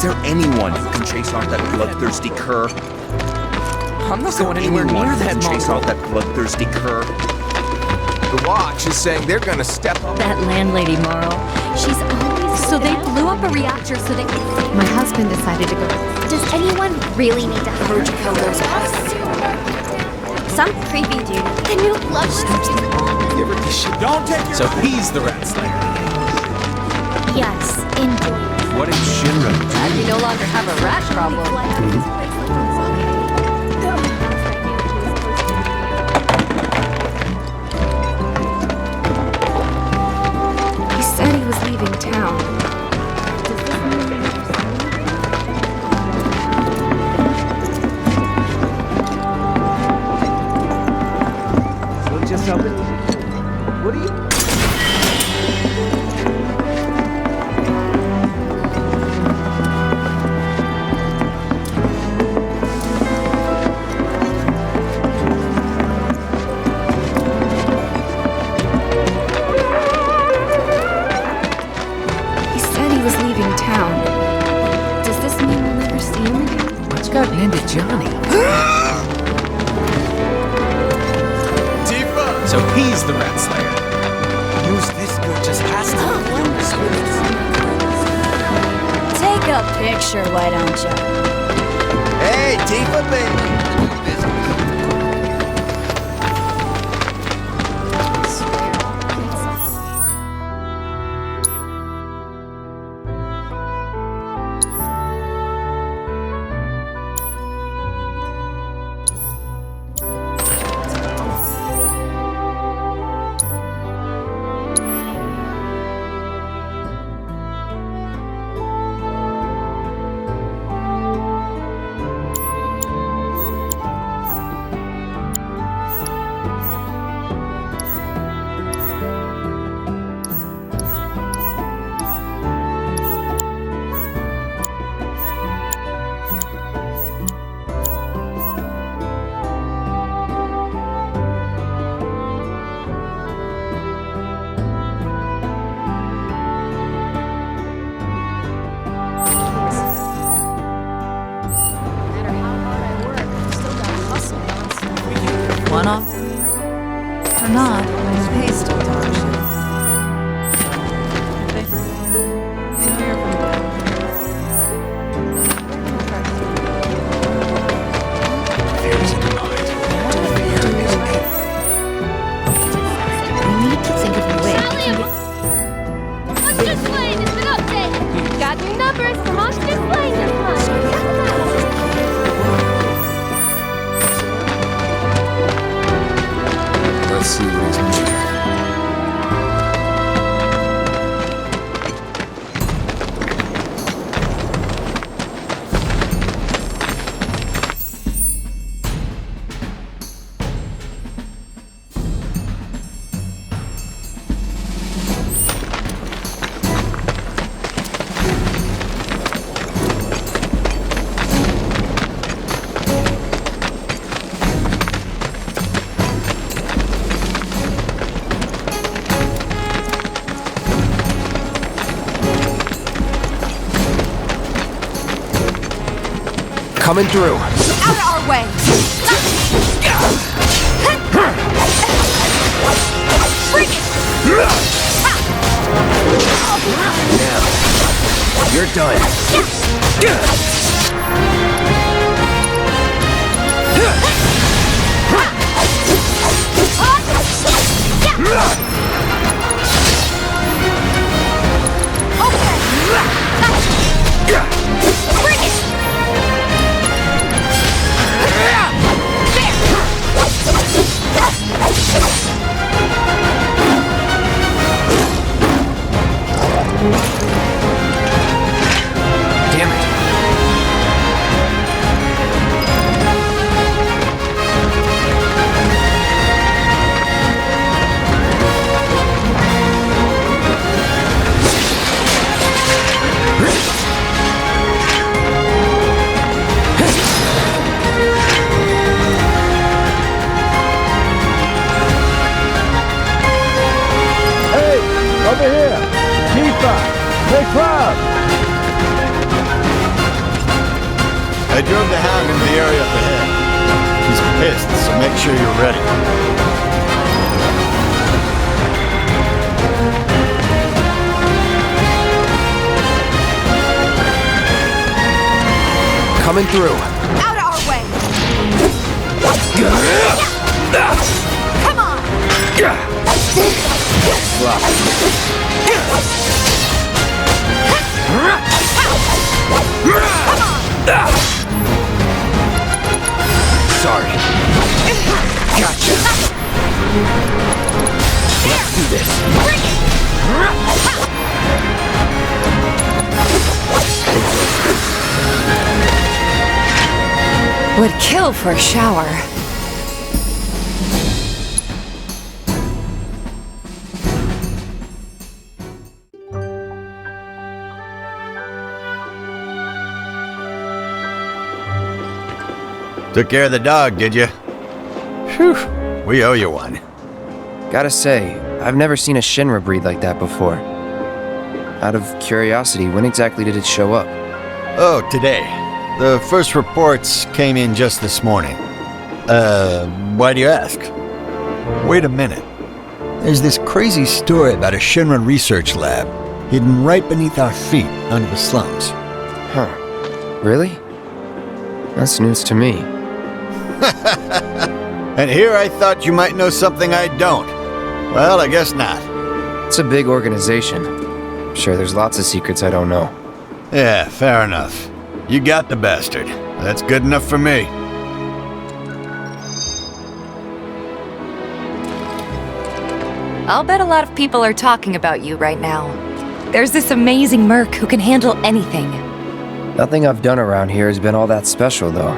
Is there anyone who can chase off that bloodthirsty cur? I'm not going anywhere near that chase off that bloodthirsty cur. The watch is saying they're gonna step up. That landlady, Marl. She's always... So they blew up a reactor so they could... My husband decided to go. Does anyone really need to hide? Where'd you kill those guys? Some creepy dude. The new love Don't take your... So he's the rat slayer. Yes, indeed. What did Shinra do? Glad we no longer have a rat problem. He said he was leaving town. So just something. What are you? He said he was leaving town. Does this mean we'll never see him again? What's gotten into Johnny? Tifa! So he's the rat slayer. Who's this girl? Just has to. Take a picture, why don't you? Hey, Tifa, baby! One off? Or not, his pay still dodged. There's a mind. We need to think of a way we can get... Monster Slaying has been updated! Got new numbers for Monster Slaying this month! Check them out! Let's see what he's made. Coming through. Out of our way! Now, you're done. Damn it. I drove the Hound into the area up ahead. He's pissed, so make sure you're ready. Coming through. Out of our way! Come on! Sorry. Gotcha. Let's do this. Would kill for a shower. Took care of the dog, did you? Phew, we owe you one. Gotta say, I've never seen a Shinra breed like that before. Out of curiosity, when exactly did it show up? Oh, today. The first reports came in just this morning. Why do you ask? Wait a minute. There's this crazy story about a Shinra research lab hidden right beneath our feet under the slums. Huh. Really? That's news to me. And here I thought you might know something I don't. Well, I guess not. It's a big organization. I'm sure there's lots of secrets I don't know. Yeah, fair enough. You got the bastard. That's good enough for me. I'll bet a lot of people are talking about you right now. There's this amazing merc who can handle anything. Nothing I've done around here has been all that special, though.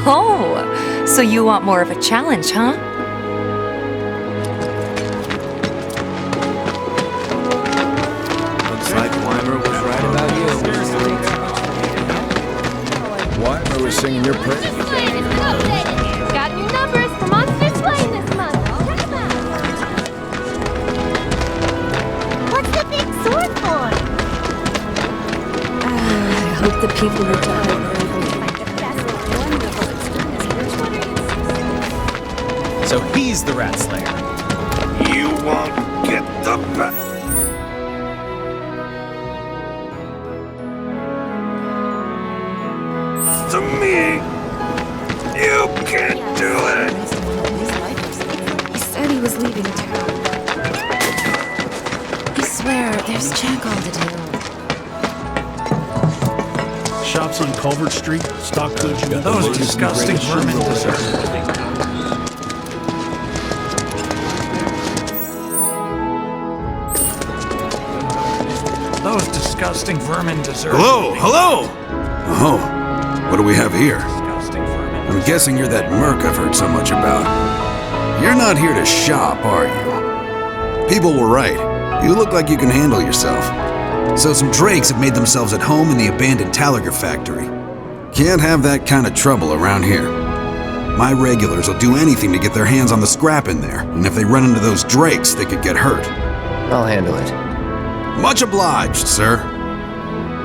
Oh, so you want more of a challenge, huh? Looks like Weimer was right about you. Weimer was singing your praise. Monsters Lane has been updated. Got new numbers for Monsters Lane this month. Check 'em out. What's the big sword for? I hope the people who died are So he's the rat slayer. You won't get the to me. You can't do it. He said he was leaving town. I swear, there's check all to do. Shops on Culvert Street, stock goods. Those disgusting vermin deserve it. Those disgusting vermin deserve it. Hello! Oh, what do we have here? Disgusting vermin. I'm guessing you're that merc I've heard so much about. You're not here to shop, are you? People were right. You look like you can handle yourself. So some drakes have made themselves at home in the abandoned Talager factory. Can't have that kind of trouble around here. My regulars will do anything to get their hands on the scrap in there, and if they run into those drakes, they could get hurt. I'll handle it. Much obliged, sir.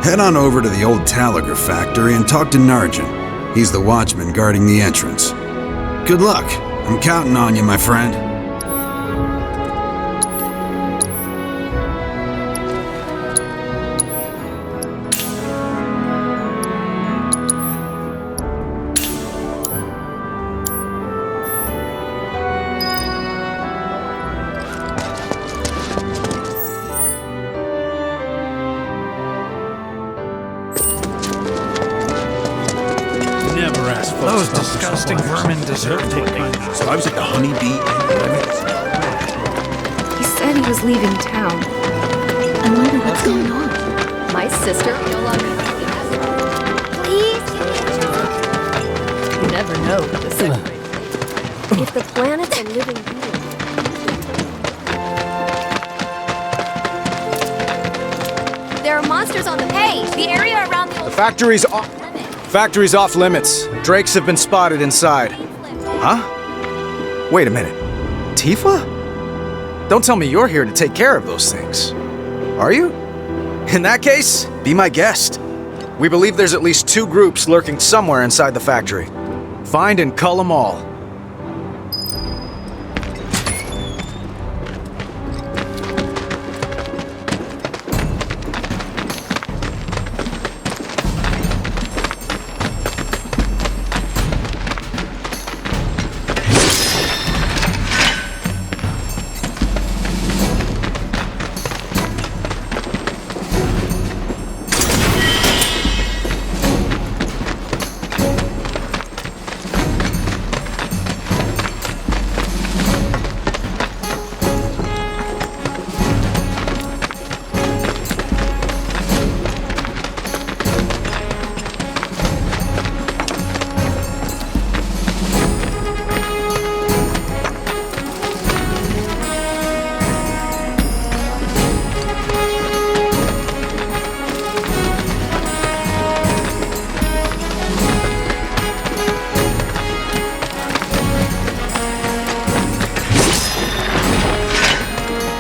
Head on over to the old Talager factory and talk to Narjan. He's the watchman guarding the entrance. Good luck. I'm counting on you, my friend. Never ask folks. Those disgusting vermin deserve it. So I was at the Honeybee He said he was leaving town. I wonder what's going on. My sister no longer. Please. You never know with the secret. If the planets are living beings. There are monsters on the page. The area around the old Factory's off limits. Drakes have been spotted inside. Huh? Wait a minute. Tifa? Don't tell me you're here to take care of those things. Are you? In that case, be my guest. We believe there's at least 2 groups lurking somewhere inside the factory. Find and cull them all.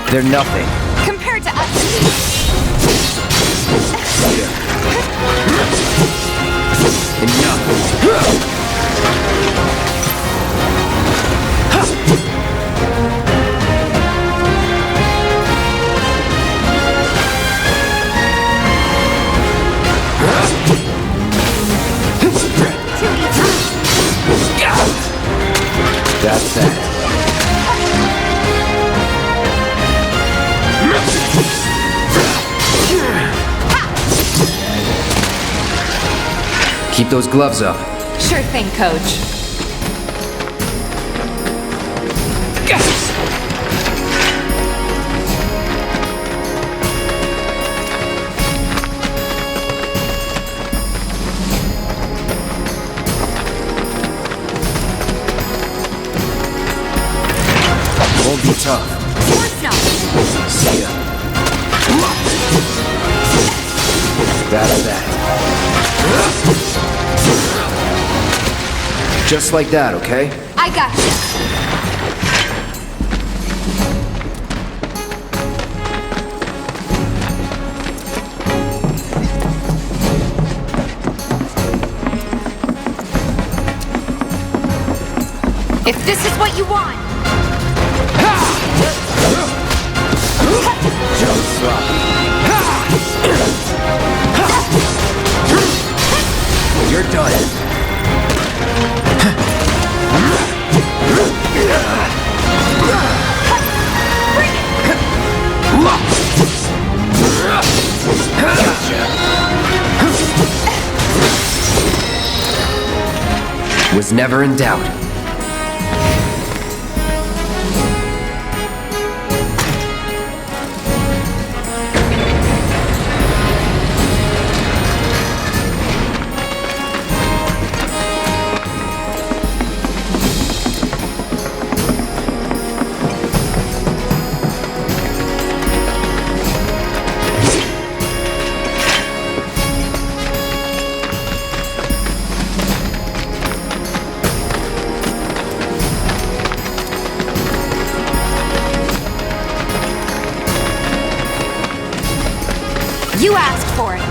They're nothing. Compared to us. That's that. Keep those gloves up. Sure thing, Coach. Won't be tough. Force now. See ya. That's that. Just like that, okay? I got you. If this is what you want. Just sloppy. You're done. Was never in doubt. You asked for it.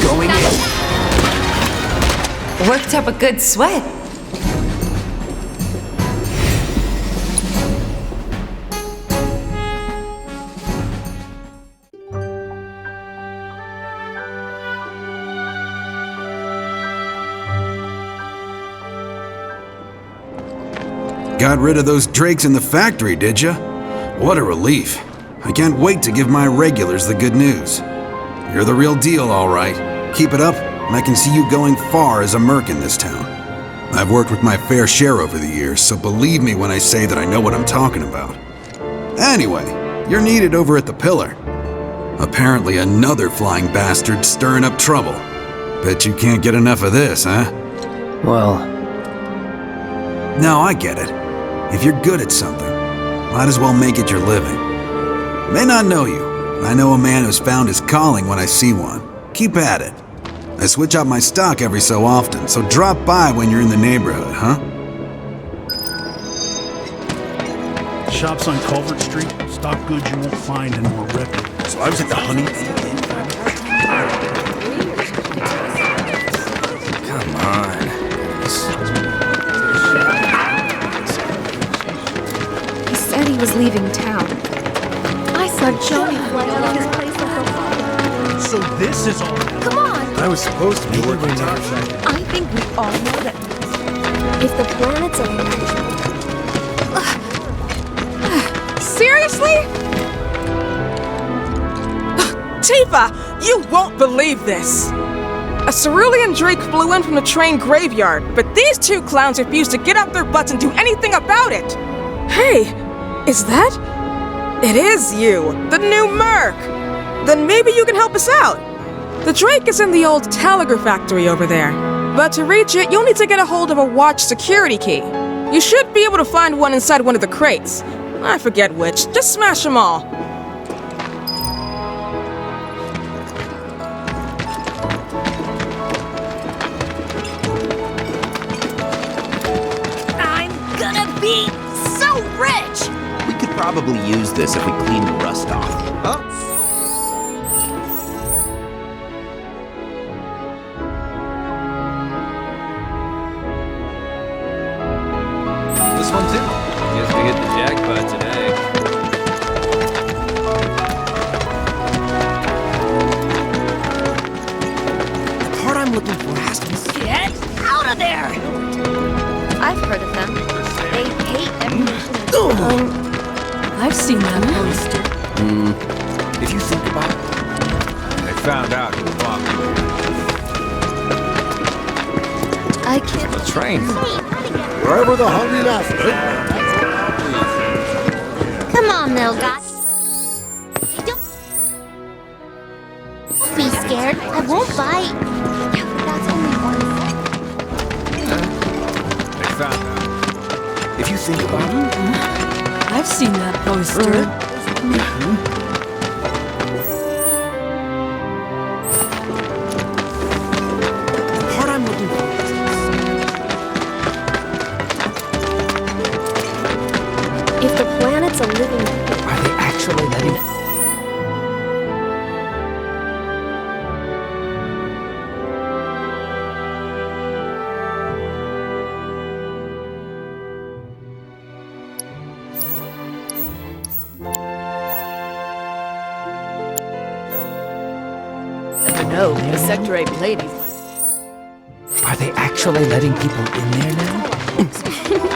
Going in. Worked up a good sweat. Got rid of those drakes in the factory, did ya? What a relief. I can't wait to give my regulars the good news. You're the real deal, all right. Keep it up, and I can see you going far as a merc in this town. I've worked with my fair share over the years, so believe me when I say that I know what I'm talking about. Anyway, you're needed over at the Pillar. Apparently another flying bastard stirring up trouble. Bet you can't get enough of this, huh? Well, No, I get it. If you're good at something, might as well make it your living. May not know you, but I know a man who's found his calling when I see one. Keep at it. I switch out my stock every so often, so drop by when you're in the neighborhood, huh? Shops on Culvert Street stock goods you won't find in more reputable. So I was at the Honey Bee. Come on. He said he was leaving town. I saw Joey fly out of his place like a rocket. So this is all. Come on! I was supposed to be working time. I think we all know that. If the planets are natural. Seriously? Tifa, you won't believe this. A cerulean drake flew in from the train graveyard, but these two clowns refused to get out their butts and do anything about it. Hey, is that? It is you, the new Merc. Then maybe you can help us out. The drake is in the old telegraph factory over there. But to reach it, you'll need to get a hold of a watch security key. You should be able to find one inside one of the crates. I forget which. Just smash them all. I'm gonna be so rich! We could probably use this if we clean the rust off. This one too. Guess we hit the jackpot today. The part I'm looking for has to be... Get out of there! I've heard of them. They hate everything. I've seen that poster. If you think about it... They found out who bombed you. I can't. The train. Wherever the Honey Master. Come on, little guy. Don't be scared. I won't bite. That's only one thing. They found out. If you think about it... I've seen that poster. The part I'm looking for... If the planets are living, Are they actually letting... No, the Sector 8 ladies. Are they actually letting people in there now?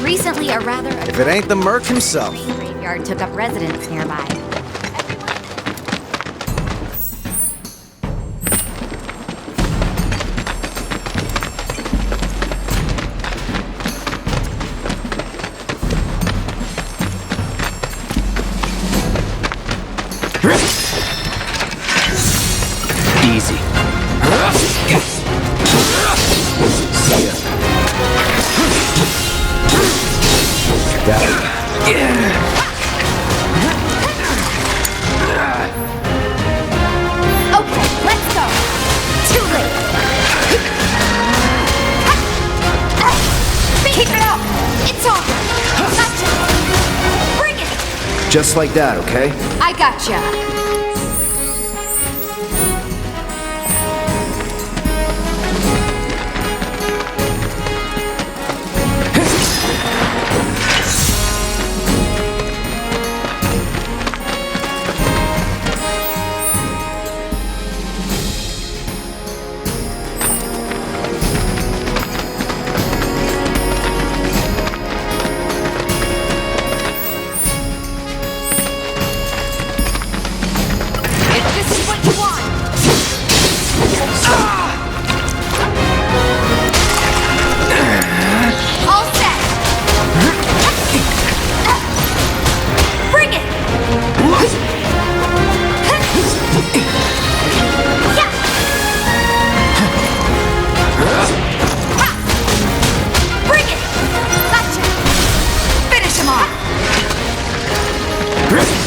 Recently, a rather If it ain't the Merc himself. graveyard took up residence nearby. Easy. Got it. Okay, let's go. Too late. Keep it up. It's over. Gotcha. Bring it. Just like that, okay? I gotcha.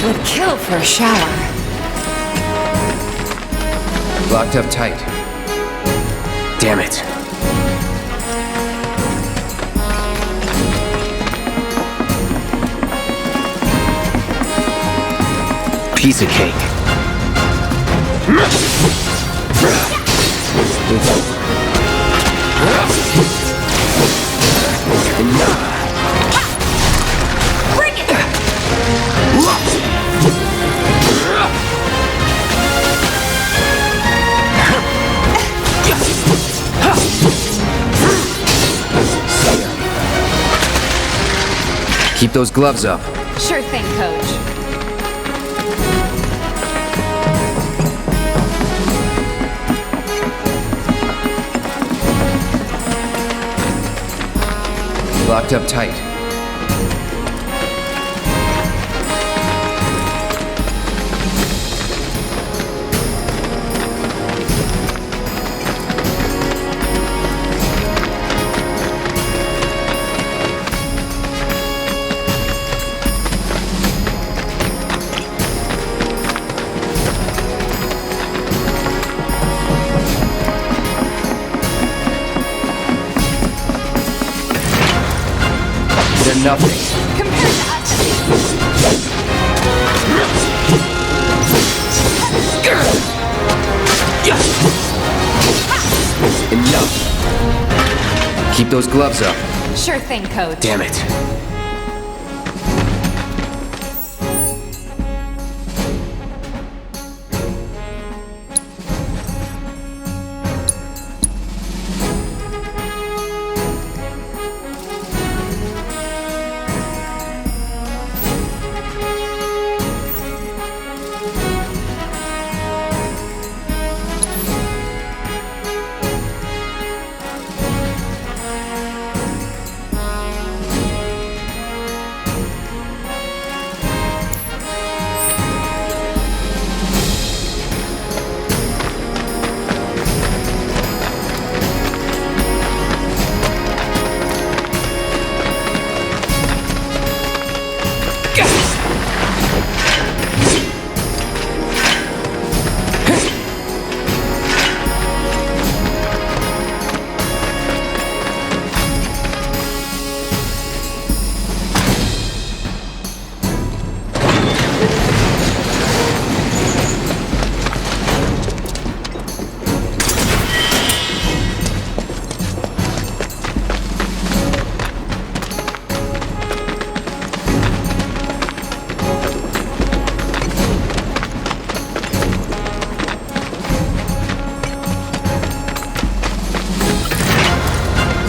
Would kill for a shower. Locked up tight. Damn it. Piece of cake. Bring it! Keep those gloves up. Sure thing, Coach. Locked up tight. They're nothing. Compared to us, Enough. Keep those gloves up. sure thing, Coach. Damn it.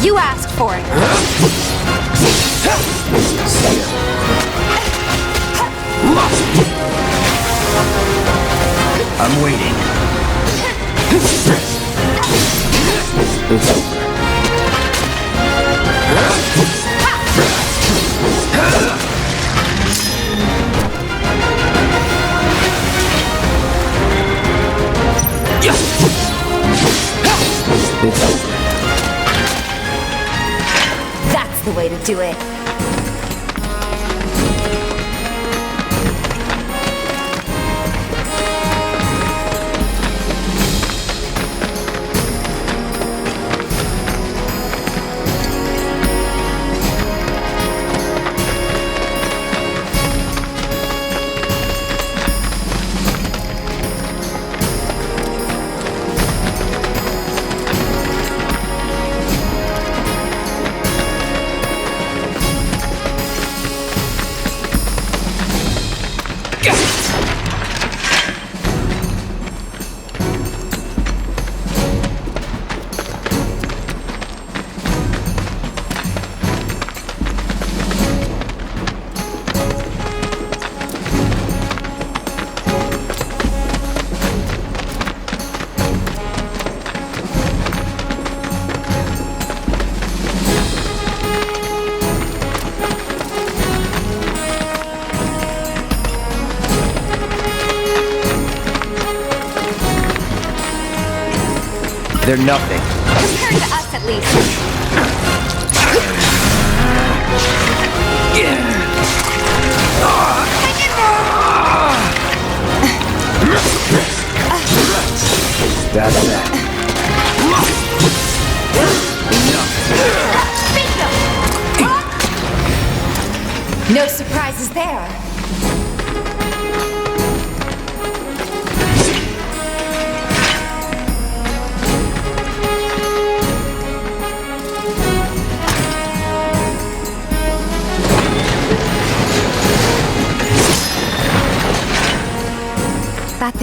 You asked for it. I'm waiting. It's over. It's over. That's the way to do it. They're nothing. Compared to us, at least. That's that. No surprises there.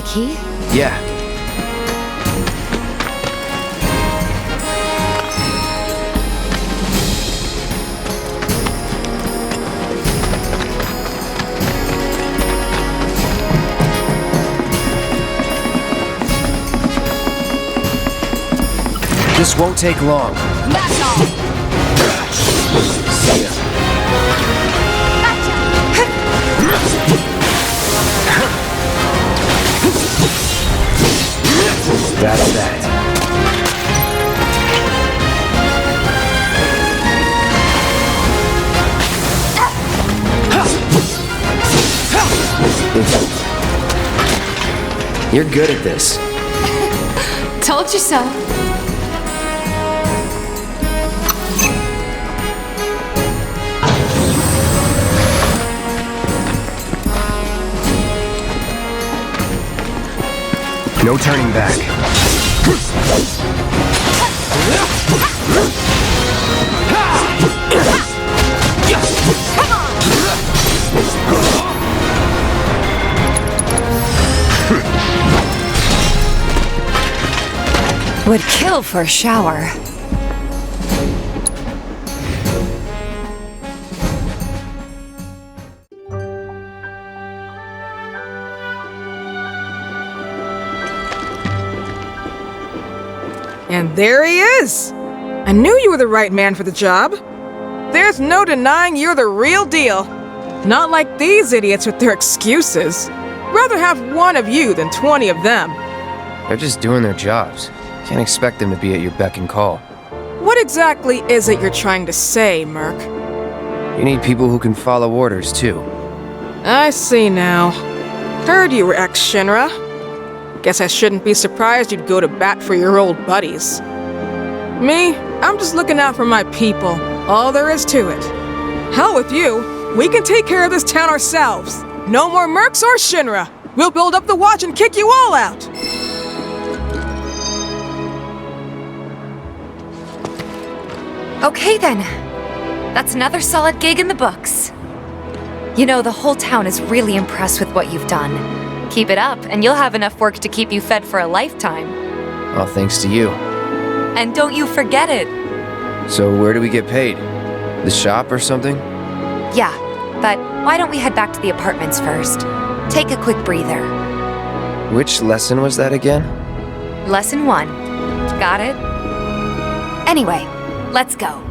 key? Yeah. This won't take long. See ya. That's that. You're good at this. Told you so. No turning back. Would kill for a shower. And there he is! I knew you were the right man for the job. There's no denying you're the real deal. Not like these idiots with their excuses. Rather have one of you than 20 of them. They're just doing their jobs. Can't expect them to be at your beck and call. What exactly is it you're trying to say, Merc? You need people who can follow orders, too. I see now. Heard you were ex-Shinra. Guess I shouldn't be surprised you'd go to bat for your old buddies. Me, I'm just looking out for my people. All there is to it. Hell with you. We can take care of this town ourselves. No more Mercs or Shinra. We'll build up the watch and kick you all out. Okay then. That's another solid gig in the books. You know, the whole town is really impressed with what you've done. Keep it up, and you'll have enough work to keep you fed for a lifetime. All thanks to you. And don't you forget it. So where do we get paid? The shop or something? Yeah, but why don't we head back to the apartments first? Take a quick breather. Which lesson was that again? Lesson 1. Got it? Anyway, let's go.